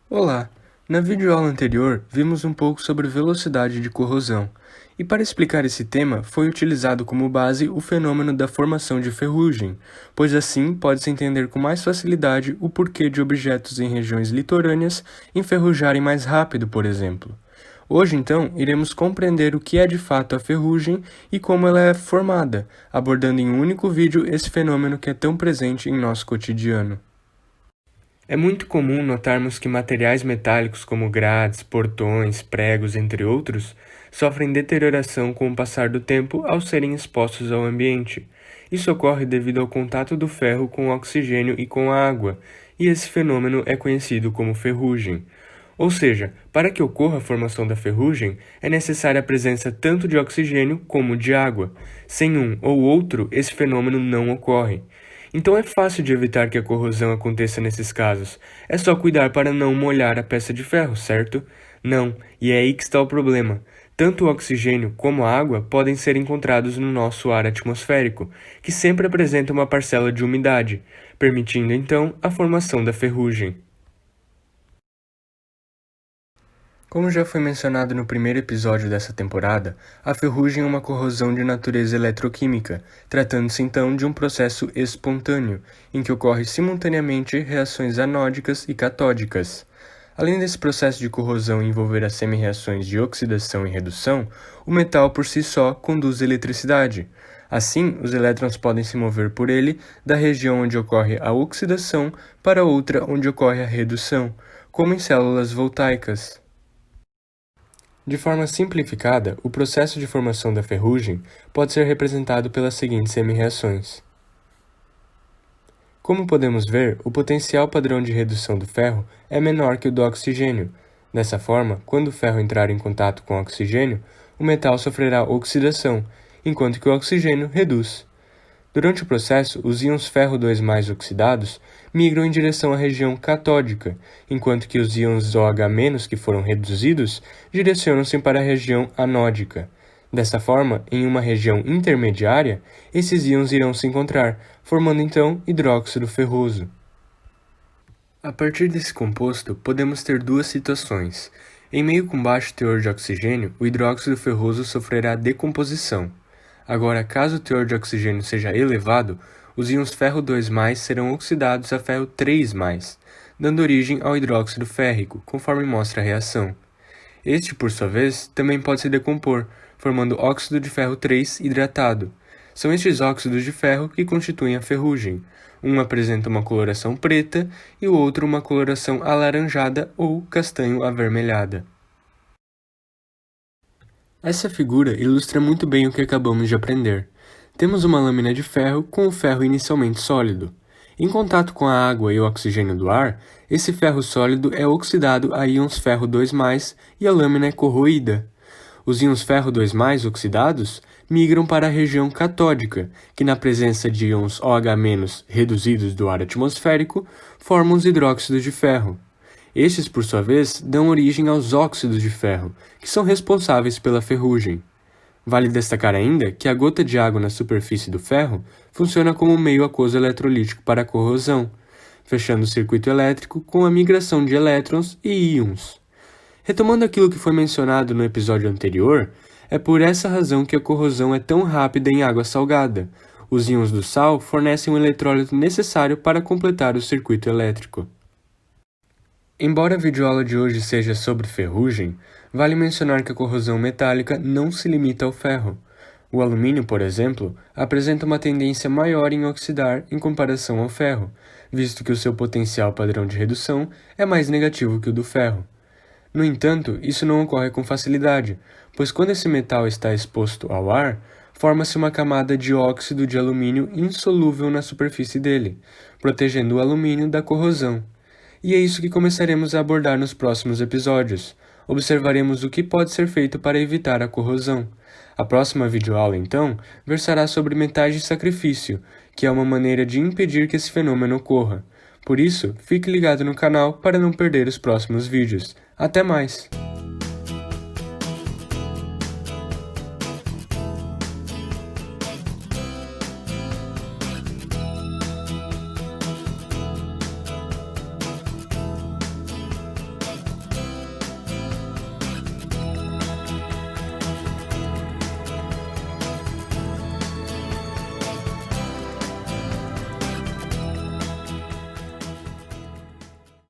Olá! Na videoaula anterior, vimos um pouco sobre velocidade de corrosão, e para explicar esse tema foi utilizado como base o fenômeno da formação de ferrugem, pois assim pode-se entender com mais facilidade o porquê de objetos em regiões litorâneas enferrujarem mais rápido, por exemplo. Hoje, então, iremos compreender o que é de fato a ferrugem e como ela é formada, abordando em um único vídeo esse fenômeno que é tão presente em nosso cotidiano. É muito comum notarmos que materiais metálicos como grades, portões, pregos, entre outros, sofrem deterioração com o passar do tempo ao serem expostos ao ambiente. Isso ocorre devido ao contato do ferro com o oxigênio e com a água, e esse fenômeno é conhecido como ferrugem. Ou seja, para que ocorra a formação da ferrugem, é necessária a presença tanto de oxigênio como de água. Sem um ou outro, esse fenômeno não ocorre. Então é fácil de evitar que a corrosão aconteça nesses casos. É só cuidar para não molhar a peça de ferro, certo? Não, e é aí que está o problema. Tanto o oxigênio como a água podem ser encontrados no nosso ar atmosférico, que sempre apresenta uma parcela de umidade, permitindo então a formação da ferrugem. Como já foi mencionado no primeiro episódio dessa temporada, a ferrugem é uma corrosão de natureza eletroquímica, tratando-se então de um processo espontâneo, em que ocorre simultaneamente reações anódicas e catódicas. Além desse processo de corrosão envolver as semi-reações de oxidação e redução, o metal por si só conduz eletricidade. Assim, os elétrons podem se mover por ele da região onde ocorre a oxidação para outra onde ocorre a redução, como em células voltaicas. De forma simplificada, o processo de formação da ferrugem pode ser representado pelas seguintes semi-reações. Como podemos ver, o potencial padrão de redução do ferro é menor que o do oxigênio. Dessa forma, quando o ferro entrar em contato com o oxigênio, o metal sofrerá oxidação, enquanto que o oxigênio reduz. Durante o processo, os íons ferro 2+ oxidados migram em direção à região catódica, enquanto que os íons OH- que foram reduzidos direcionam-se para a região anódica. Desta forma, em uma região intermediária, esses íons irão se encontrar, formando então hidróxido ferroso. A partir desse composto, podemos ter duas situações. Em meio com baixo teor de oxigênio, o hidróxido ferroso sofrerá decomposição. Agora, caso o teor de oxigênio seja elevado, os íons ferro 2+ serão oxidados a ferro 3+, dando origem ao hidróxido férrico, conforme mostra a reação. Este, por sua vez, também pode se decompor, formando óxido de ferro 3 hidratado. São estes óxidos de ferro que constituem a ferrugem. Um apresenta uma coloração preta e o outro uma coloração alaranjada ou castanho-avermelhada. Essa figura ilustra muito bem o que acabamos de aprender. Temos uma lâmina de ferro com o ferro inicialmente sólido. Em contato com a água e o oxigênio do ar, esse ferro sólido é oxidado a íons ferro 2+ e a lâmina é corroída. Os íons ferro 2+ oxidados migram para a região catódica, que na presença de íons OH- reduzidos do ar atmosférico, formam os hidróxidos de ferro. Estes, por sua vez, dão origem aos óxidos de ferro, que são responsáveis pela ferrugem. Vale destacar ainda que a gota de água na superfície do ferro funciona como meio aquoso eletrolítico para a corrosão, fechando o circuito elétrico com a migração de elétrons e íons. Retomando aquilo que foi mencionado no episódio anterior, é por essa razão que a corrosão é tão rápida em água salgada. Os íons do sal fornecem o eletrólito necessário para completar o circuito elétrico. Embora a videoaula de hoje seja sobre ferrugem, vale mencionar que a corrosão metálica não se limita ao ferro. O alumínio, por exemplo, apresenta uma tendência maior em oxidar em comparação ao ferro, visto que o seu potencial padrão de redução é mais negativo que o do ferro. No entanto, isso não ocorre com facilidade, pois quando esse metal está exposto ao ar, forma-se uma camada de óxido de alumínio insolúvel na superfície dele, protegendo o alumínio da corrosão. E é isso que começaremos a abordar nos próximos episódios. Observaremos o que pode ser feito para evitar a corrosão. A próxima videoaula, então, versará sobre metais de sacrifício, que é uma maneira de impedir que esse fenômeno ocorra. Por isso, fique ligado no canal para não perder os próximos vídeos. Até mais!